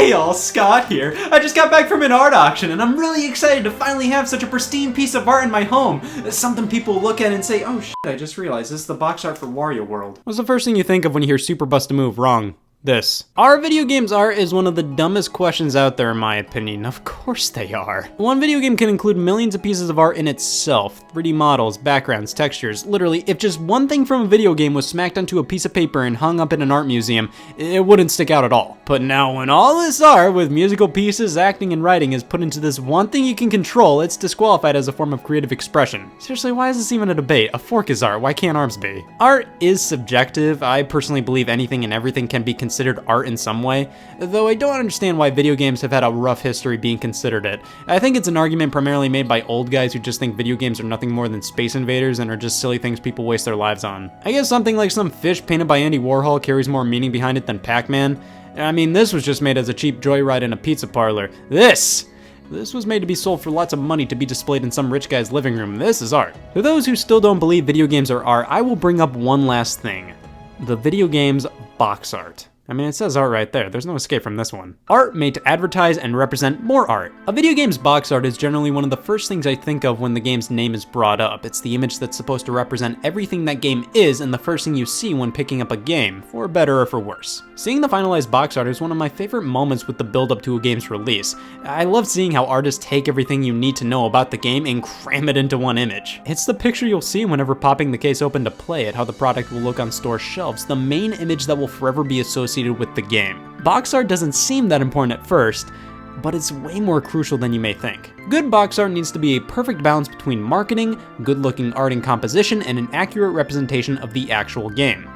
Hey all, Scott here. I just got back from an art auction and I'm really excited to finally have such a pristine piece of art in my home. Something people look at and say, oh shit, I just realized this is the box art for Wario World. What's the first thing you think of when you hear Super Bust a Move? Wrong. This. Are video games art is one of the dumbest questions out there in my opinion. Of course they are. One video game can include millions of pieces of art in itself. 3D models, backgrounds, textures. Literally, if just one thing from a video game was smacked onto a piece of paper and hung up in an art museum, it wouldn't stick out at all. But now when all this art with musical pieces, acting, and writing is put into this one thing you can control, it's disqualified as a form of creative expression. Seriously, why is this even a debate? A fork is art, why can't arms be? Art is subjective. I personally believe anything and everything can be considered art in some way, though I don't understand why video games have had a rough history being considered it. I think it's an argument primarily made by old guys who just think video games are nothing more than Space Invaders and are just silly things people waste their lives on. I guess something like some fish painted by Andy Warhol carries more meaning behind it than Pac-Man. I mean, this was just made as a cheap joyride in a pizza parlor. This was made to be sold for lots of money to be displayed in some rich guy's living room. This is art. To those who still don't believe video games are art, I will bring up one last thing. The video game's box art. I mean, it says art right there. There's no escape from this one. Art made to advertise and represent more art. A video game's box art is generally one of the first things I think of when the game's name is brought up. It's the image that's supposed to represent everything that game is and the first thing you see when picking up a game, for better or for worse. Seeing the finalized box art is one of my favorite moments with the build up to a game's release. I love seeing how artists take everything you need to know about the game and cram it into one image. It's the picture you'll see whenever popping the case open to play it, how the product will look on store shelves, the main image that will forever be associated with the game. Box art doesn't seem that important at first, but it's way more crucial than you may think. Good box art needs to be a perfect balance between marketing, good-looking art and composition, and an accurate representation of the actual game.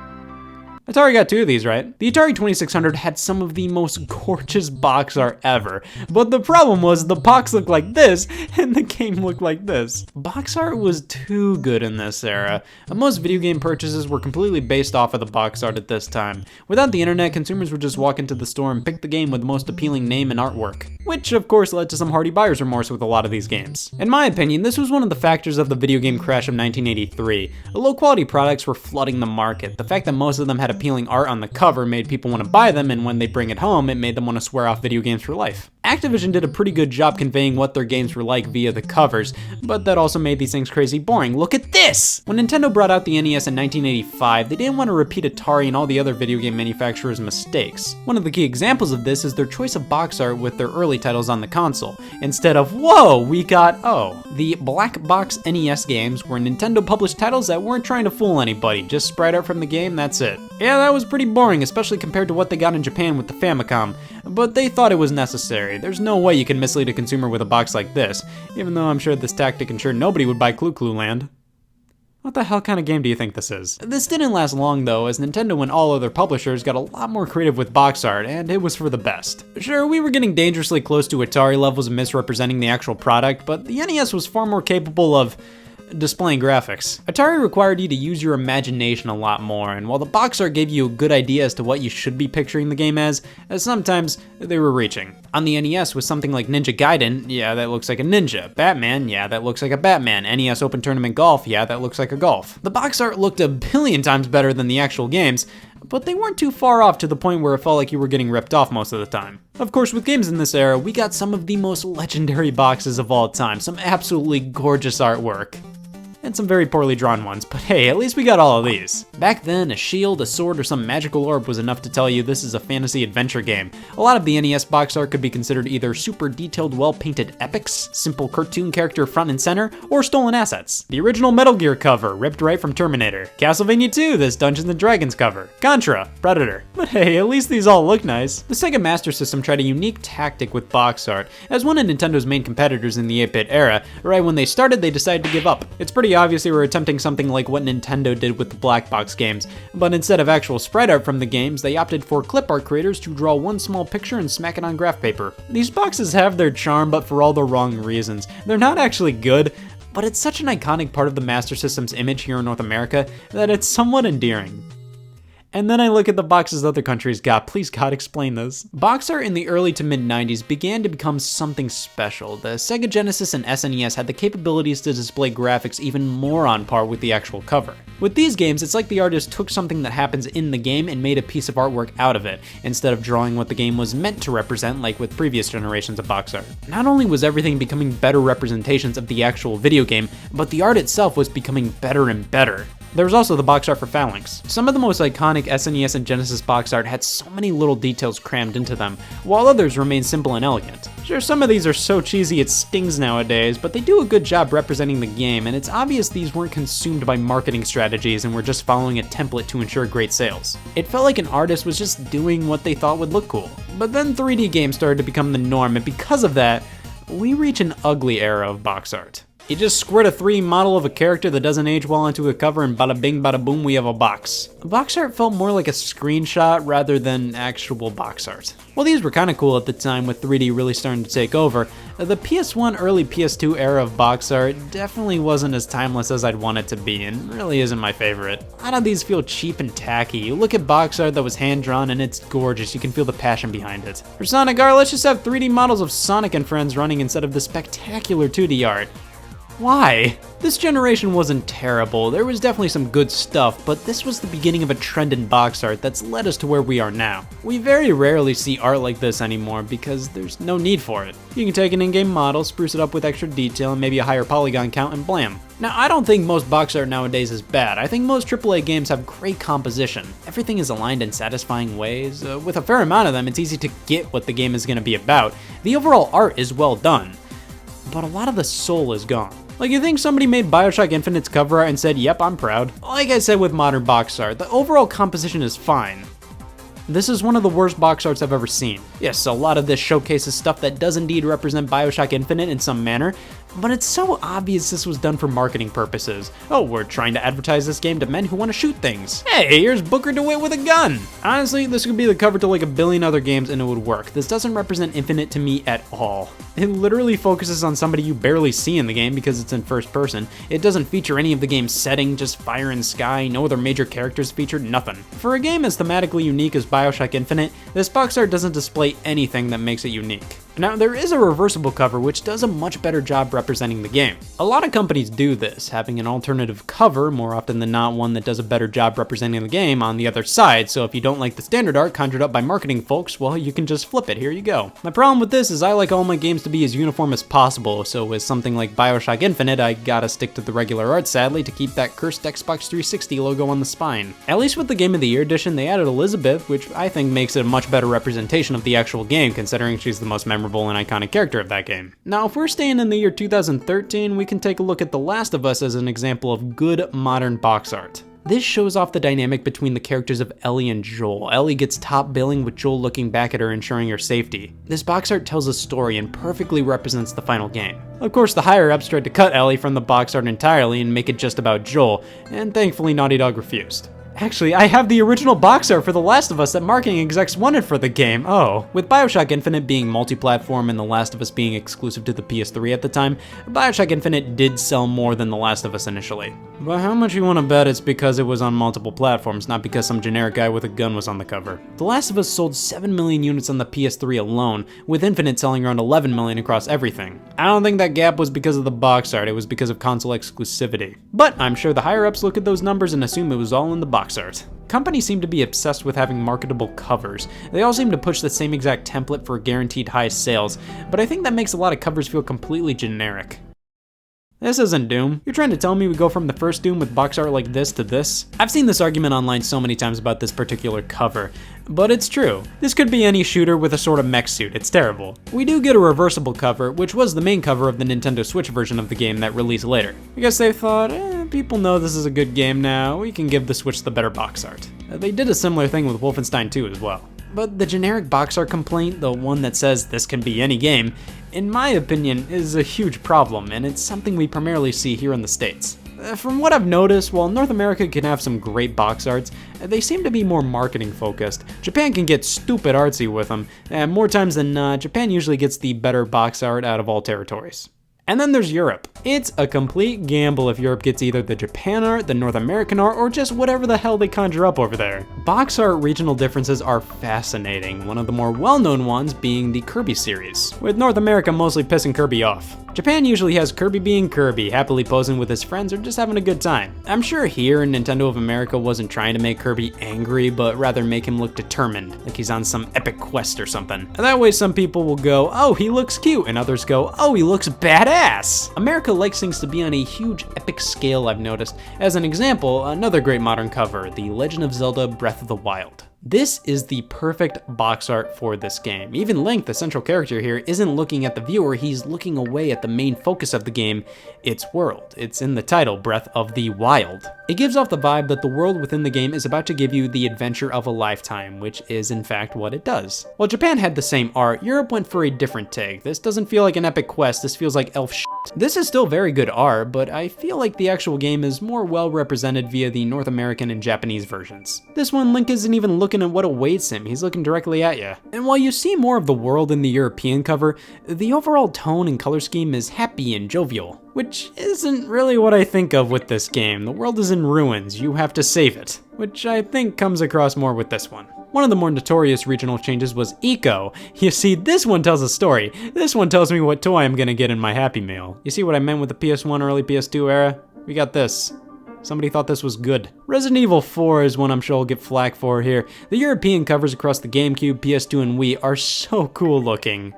Atari got two of these, right? The Atari 2600 had some of the most gorgeous box art ever, but the problem was the box looked like this and the game looked like this. Box art was too good in this era. Most video game purchases were completely based off of the box art at this time. Without the internet, consumers would just walk into the store and pick the game with the most appealing name and artwork, which of course led to some hearty buyer's remorse with a lot of these games. In my opinion, this was one of the factors of the video game crash of 1983. Low quality products were flooding the market. The fact that most of them had appealing art on the cover made people want to buy them, and when they bring it home, it made them want to swear off video games for life. Activision did a pretty good job conveying what their games were like via the covers, but that also made these things crazy boring. Look at this! When Nintendo brought out the NES in 1985, they didn't want to repeat Atari and all the other video game manufacturers' mistakes. One of the key examples of this is their choice of box art with their early titles on the console. Instead of, whoa, we got, oh. The black box NES games were Nintendo published titles that weren't trying to fool anybody, just sprite art from the game, that's it. Yeah, that was pretty boring, especially compared to what they got in Japan with the Famicom, but they thought it was necessary. There's no way you can mislead a consumer with a box like this, even though I'm sure this tactic ensured nobody would buy Clu Clu Land. What the hell kind of game do you think this is? This didn't last long though, as Nintendo and all other publishers got a lot more creative with box art, and it was for the best. Sure, we were getting dangerously close to Atari levels of misrepresenting the actual product, but the NES was far more capable of displaying graphics. Atari required you to use your imagination a lot more, and while the box art gave you a good idea as to what you should be picturing the game as sometimes they were reaching. On the NES with something like Ninja Gaiden, yeah, that looks like a ninja. Batman, yeah, that looks like a Batman. NES Open Tournament Golf, yeah, that looks like a golf. The box art looked a billion times better than the actual games, but they weren't too far off to the point where it felt like you were getting ripped off most of the time. Of course, with games in this era, we got some of the most legendary boxes of all time, some absolutely gorgeous artwork. And some very poorly drawn ones, but hey, at least we got all of these. Back then, a shield, a sword, or some magical orb was enough to tell you this is a fantasy adventure game. A lot of the NES box art could be considered either super detailed, well-painted epics, simple cartoon character front and center, or stolen assets. The original Metal Gear cover, ripped right from Terminator. Castlevania 2, this Dungeons & Dragons cover. Contra, Predator. But hey, at least these all look nice. The Sega Master System tried a unique tactic with box art. As one of Nintendo's main competitors in the 8-bit era, right when they started, they decided to give up. It's pretty obvious they were attempting something like what Nintendo did with the black box games, but instead of actual sprite art from the games, they opted for clip art creators to draw one small picture and smack it on graph paper. These boxes have their charm, but for all the wrong reasons. They're not actually good, but it's such an iconic part of the Master System's image here in North America that it's somewhat endearing. And then I look at the boxes other countries got. Please God, explain this. Box art in the early to mid 90s began to become something special. The Sega Genesis and SNES had the capabilities to display graphics even more on par with the actual cover. With these games, it's like the artist took something that happens in the game and made a piece of artwork out of it, instead of drawing what the game was meant to represent like with previous generations of box art. Not only was everything becoming better representations of the actual video game, but the art itself was becoming better and better. There was also the box art for Phalanx. Some of the most iconic SNES and Genesis box art had so many little details crammed into them, while others remain simple and elegant. Sure, some of these are so cheesy it stings nowadays, but they do a good job representing the game, and it's obvious these weren't consumed by marketing strategies and were just following a template to ensure great sales. It felt like an artist was just doing what they thought would look cool. But then 3D games started to become the norm, and because of that, we reach an ugly era of box art. You just squirt a 3D model of a character that doesn't age well onto a cover and bada bing bada boom, we have a box. Box art felt more like a screenshot rather than actual box art. Well, these were kinda cool at the time with 3D really starting to take over. The PS1, early PS2 era of box art definitely wasn't as timeless as I'd want it to be, and really isn't my favorite. A lot of these feel cheap and tacky. You look at box art that was hand-drawn and it's gorgeous, you can feel the passion behind it. For Sonic art, let's just have 3D models of Sonic and friends running instead of the spectacular 2D art. Why? This generation wasn't terrible, there was definitely some good stuff, but this was the beginning of a trend in box art that's led us to where we are now. We very rarely see art like this anymore because there's no need for it. You can take an in-game model, spruce it up with extra detail and maybe a higher polygon count, and blam. Now, I don't think most box art nowadays is bad. I think most AAA games have great composition. Everything is aligned in satisfying ways. With a fair amount of them, it's easy to get what the game is going to be about. The overall art is well done, but a lot of the soul is gone. Like, you think somebody made BioShock Infinite's cover art and said, yep, I'm proud? Like I said with modern box art, the overall composition is fine. This is one of the worst box arts I've ever seen. Yes, a lot of this showcases stuff that does indeed represent BioShock Infinite in some manner, but it's so obvious this was done for marketing purposes. Oh, we're trying to advertise this game to men who want to shoot things. Hey, here's Booker DeWitt with a gun! Honestly, this could be the cover to like a billion other games and it would work. This doesn't represent Infinite to me at all. It literally focuses on somebody you barely see in the game because it's in first person. It doesn't feature any of the game's setting, just fire and sky, no other major characters featured, nothing. For a game as thematically unique as BioShock Infinite, this box art doesn't display anything that makes it unique. Now, there is a reversible cover which does a much better job representing the game. A lot of companies do this, having an alternative cover, more often than not one that does a better job representing the game, on the other side, so if you don't like the standard art conjured up by marketing folks, well, you can just flip it, here you go. My problem with this is I like all my games to be as uniform as possible, so with something like BioShock Infinite, I gotta stick to the regular art sadly to keep that cursed Xbox 360 logo on the spine. At least with the Game of the Year edition, they added Elizabeth, which I think makes it a much better representation of the actual game, considering she's the most memorable and iconic character of that game. Now, if we're staying in the year 2013, we can take a look at The Last of Us as an example of good modern box art. This shows off the dynamic between the characters of Ellie and Joel. Ellie gets top billing with Joel looking back at her, ensuring her safety. This box art tells a story and perfectly represents the final game. Of course, the higher-ups tried to cut Ellie from the box art entirely and make it just about Joel, and thankfully Naughty Dog refused. Actually, I have the original box art for The Last of Us that marketing execs wanted for the game. Oh. With BioShock Infinite being multi-platform and The Last of Us being exclusive to the PS3 at the time, BioShock Infinite did sell more than The Last of Us initially. But how much you want to bet it's because it was on multiple platforms, not because some generic guy with a gun was on the cover? The Last of Us sold 7 million units on the PS3 alone, with Infinite selling around 11 million across everything. I don't think that gap was because of the box art, it was because of console exclusivity. But I'm sure the higher-ups look at those numbers and assume it was all in the box art. Companies seem to be obsessed with having marketable covers. They all seem to push the same exact template for guaranteed high sales, but I think that makes a lot of covers feel completely generic. This isn't Doom. You're trying to tell me we go from the first Doom with box art like this to this? I've seen this argument online so many times about this particular cover, but it's true. This could be any shooter with a sort of mech suit, it's terrible. We do get a reversible cover, which was the main cover of the Nintendo Switch version of the game that released later. I guess they thought, people know this is a good game now, we can give the Switch the better box art. They did a similar thing with Wolfenstein 2 as well. But the generic box art complaint, the one that says this can be any game, in my opinion, is a huge problem, and it's something we primarily see here in the States. From what I've noticed, while North America can have some great box arts, they seem to be more marketing focused. Japan can get stupid artsy with them, and more times than not, Japan usually gets the better box art out of all territories. And then there's Europe. It's a complete gamble if Europe gets either the Japan art, the North American art, or just whatever the hell they conjure up over there. Box art regional differences are fascinating, one of the more well-known ones being the Kirby series, with North America mostly pissing Kirby off. Japan usually has Kirby being Kirby, happily posing with his friends or just having a good time. I'm sure here Nintendo of America wasn't trying to make Kirby angry, but rather make him look determined, like he's on some epic quest or something. And that way some people will go, oh, he looks cute, and others go, oh, he looks badass. America likes things to be on a huge epic scale, I've noticed. As an example, another great modern cover, The Legend of Zelda Breath of the Wild. This is the perfect box art for this game. Even Link, the central character here, isn't looking at the viewer, he's looking away at the main focus of the game, its world. It's in the title, Breath of the Wild. It gives off the vibe that the world within the game is about to give you the adventure of a lifetime, which is in fact what it does. While Japan had the same art, Europe went for a different take. This doesn't feel like an epic quest, this feels like elf shit. This is still very good art, but I feel like the actual game is more well represented via the North American and Japanese versions. This one, Link isn't even looking at what awaits him, he's looking directly at you. And while you see more of the world in the European cover, the overall tone and color scheme is happy and jovial, which isn't really what I think of with this game. The world is in ruins, you have to save it, which I think comes across more with this one. One of the more notorious regional changes was Eco. You see, this one tells a story. This one tells me what toy I'm gonna get in my Happy Meal. You see what I meant with the PS1 early PS2 era? We got this. Somebody thought this was good. Resident Evil 4 is one I'm sure I'll get flack for here. The European covers across the GameCube, PS2, and Wii are so cool looking.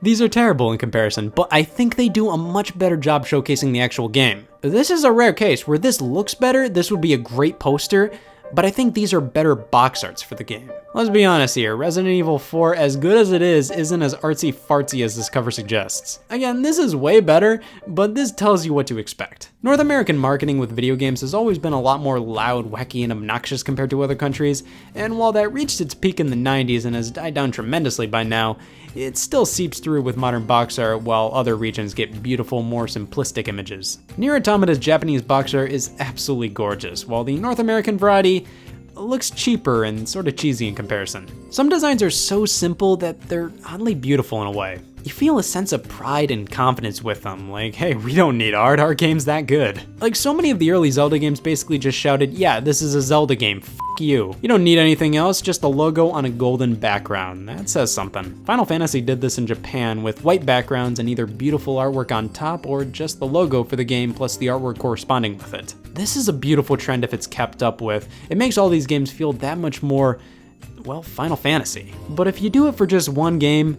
These are terrible in comparison, but I think they do a much better job showcasing the actual game. This is a rare case where this looks better, this would be a great poster, but I think these are better box arts for the game. Let's be honest here, Resident Evil 4, as good as it is, isn't as artsy-fartsy as this cover suggests. Again, this is way better, but this tells you what to expect. North American marketing with video games has always been a lot more loud, wacky, and obnoxious compared to other countries, and while that reached its peak in the 90s and has died down tremendously by now, it still seeps through with modern box art while other regions get beautiful, more simplistic images. Nier Automata's Japanese box art is absolutely gorgeous, while the North American variety looks cheaper and sort of cheesy in comparison. Some designs are so simple that they're oddly beautiful in a way. You feel a sense of pride and confidence with them, like, hey, we don't need art, our game's that good. Like so many of the early Zelda games basically just shouted, yeah, this is a Zelda game, f you. You don't need anything else, just a logo on a golden background. That says something. Final Fantasy did this in Japan with white backgrounds and either beautiful artwork on top or just the logo for the game plus the artwork corresponding with it. This is a beautiful trend if it's kept up with. It makes all these games feel that much more, well, Final Fantasy. But if you do it for just one game,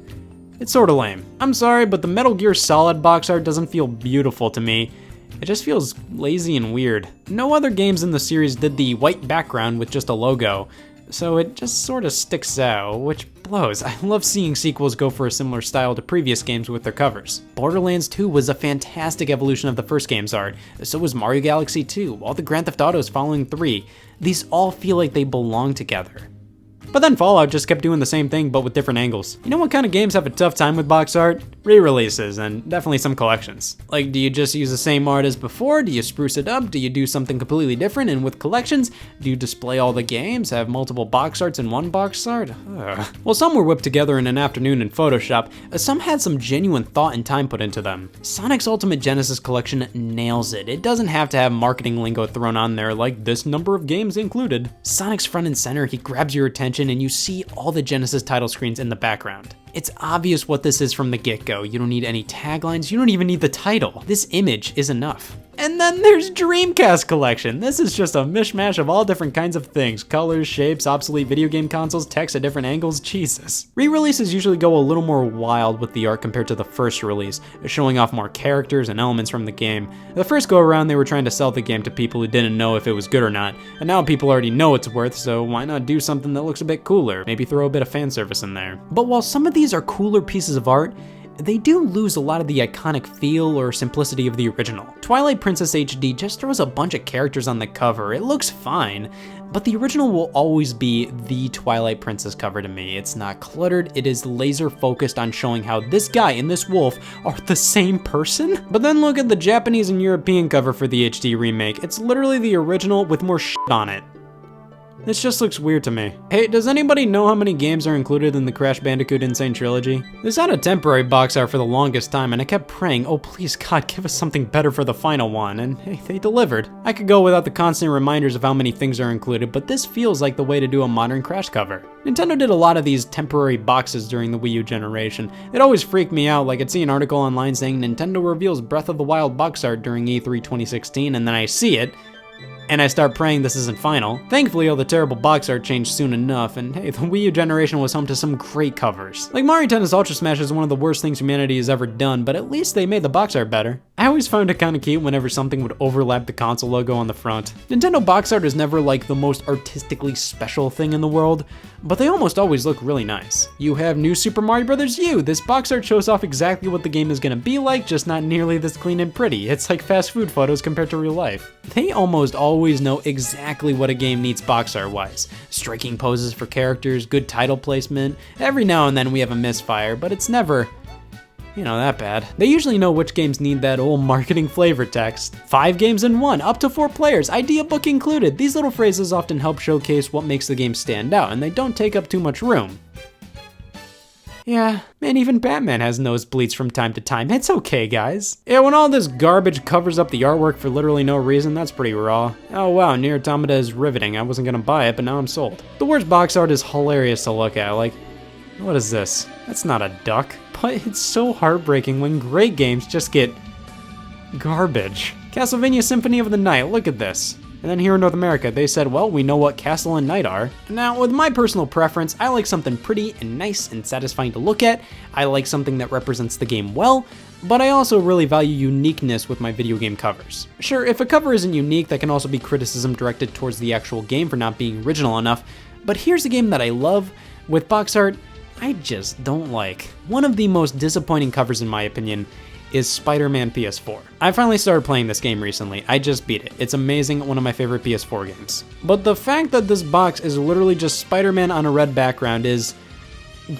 it's sorta lame. I'm sorry, but the Metal Gear Solid box art doesn't feel beautiful to me. It just feels lazy and weird. No other games in the series did the white background with just a logo, so it just sorta sticks out, which blows. I love seeing sequels go for a similar style to previous games with their covers. Borderlands 2 was a fantastic evolution of the first game's art, so was Mario Galaxy 2, all the Grand Theft Autos following 3. These all feel like they belong together. But then Fallout just kept doing the same thing but with different angles. You know what kind of games have a tough time with box art? Re-releases, and definitely some collections. Like, do you just use the same art as before? Do you spruce it up? Do you do something completely different? And with collections, do you display all the games, have multiple box arts in one box art? Well, some were whipped together in an afternoon in Photoshop, some had some genuine thought and time put into them. Sonic's Ultimate Genesis Collection nails it. It doesn't have to have marketing lingo thrown on there like this number of games included. Sonic's front and center, he grabs your attention and you see all the Genesis title screens in the background. It's obvious what this is from the get-go. You don't need any taglines, you don't even need the title. This image is enough. And then there's Dreamcast Collection. This is just a mishmash of all different kinds of things. Colors, shapes, obsolete video game consoles, text at different angles, Jesus. Re-releases usually go a little more wild with the art compared to the first release, showing off more characters and elements from the game. The first go around they were trying to sell the game to people who didn't know if it was good or not, and now people already know it's worth, so why not do something that looks a bit cooler? Maybe throw a bit of fan service in there. But while some of these are cooler pieces of art, they do lose a lot of the iconic feel or simplicity of the original. Twilight Princess HD just throws a bunch of characters on the cover. It looks fine, but the original will always be the Twilight Princess cover to me. It's not cluttered, it is laser focused on showing how this guy and this wolf are the same person. But then look at the Japanese and European cover for the HD remake. It's literally the original with more shit on it. This just looks weird to me. Hey, does anybody know how many games are included in the Crash Bandicoot Insane Trilogy? This had a temporary box art for the longest time, and I kept praying, oh please God, give us something better for the final one, and hey, they delivered. I could go without the constant reminders of how many things are included, but this feels like the way to do a modern Crash cover. Nintendo did a lot of these temporary boxes during the Wii U generation. It always freaked me out, like I'd see an article online saying Nintendo reveals Breath of the Wild box art during E3 2016, and then I see it, and I start praying this isn't final. Thankfully, all the terrible box art changed soon enough, and hey, the Wii U generation was home to some great covers. Like Mario Tennis Ultra Smash is one of the worst things humanity has ever done, but at least they made the box art better. I always found it kinda cute whenever something would overlap the console logo on the front. Nintendo box art is never like the most artistically special thing in the world, but they almost always look really nice. You have New Super Mario Bros. U. This box art shows off exactly what the game is gonna be like, just not nearly this clean and pretty. It's like fast food photos compared to real life. They almost always know exactly what a game needs box art wise. Striking poses for characters, good title placement. Every now and then we have a misfire, but it's never, that bad. They usually know which games need that old marketing flavor text. 5 games in 1, up to 4 players, idea book included. These little phrases often help showcase what makes the game stand out, and they don't take up too much room. Yeah, man, even Batman has nosebleeds from time to time. It's okay, guys. Yeah, when all this garbage covers up the artwork for literally no reason, that's pretty raw. Oh wow, Nier Automata is riveting. I wasn't gonna buy it, but now I'm sold. The worst box art is hilarious to look at. Like, what is this? That's not a duck. But it's so heartbreaking when great games just get garbage. Castlevania Symphony of the Night, look at this. And then here in North America, they said, well, we know what Castle and Knight are. Now, with my personal preference, I like something pretty and nice and satisfying to look at. I like something that represents the game well, but I also really value uniqueness with my video game covers. Sure, if a cover isn't unique, that can also be criticism directed towards the actual game for not being original enough. But here's a game that I love with box art I just don't like. One of the most disappointing covers in my opinion is Spider-Man PS4. I finally started playing this game recently. I just beat it. It's amazing, one of my favorite PS4 games. But the fact that this box is literally just Spider-Man on a red background is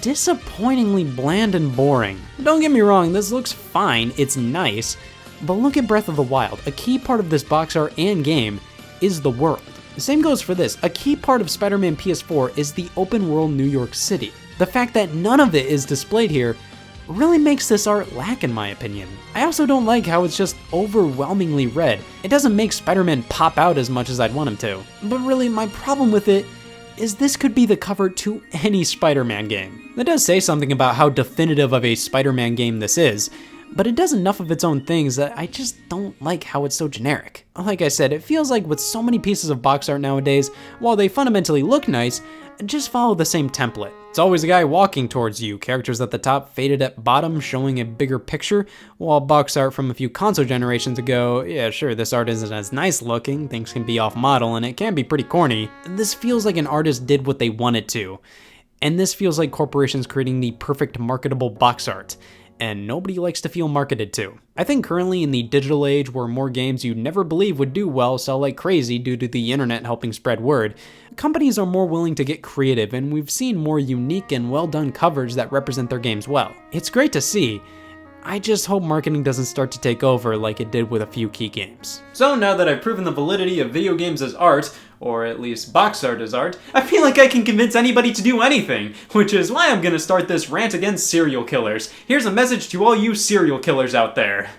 disappointingly bland and boring. Don't get me wrong, this looks fine, it's nice, but look at Breath of the Wild. A key part of this box art and game is the world. The same goes for this. A key part of Spider-Man PS4 is the open world New York City. The fact that none of it is displayed here really makes this art lack in my opinion. I also don't like how it's just overwhelmingly red. It doesn't make Spider-Man pop out as much as I'd want him to. But really, my problem with it is this could be the cover to any Spider-Man game. That does say something about how definitive of a Spider-Man game this is, but it does enough of its own things that I just don't like how it's so generic. Like I said, it feels like with so many pieces of box art nowadays, while they fundamentally look nice, just follow the same template. It's always a guy walking towards you, characters at the top faded at bottom showing a bigger picture, while box art from a few console generations ago, yeah sure, this art isn't as nice looking, things can be off model, and it can be pretty corny. This feels like an artist did what they wanted to, and this feels like corporations creating the perfect marketable box art, and nobody likes to feel marketed to. I think currently in the digital age where more games you'd never believe would do well sell like crazy due to the internet helping spread word, companies are more willing to get creative and we've seen more unique and well done covers that represent their games well. It's great to see. I just hope marketing doesn't start to take over like it did with a few key games. So now that I've proven the validity of video games as art, or at least box art as art, I feel like I can convince anybody to do anything, which is why I'm gonna start this rant against serial killers. Here's a message to all you serial killers out there.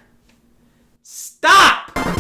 Stop!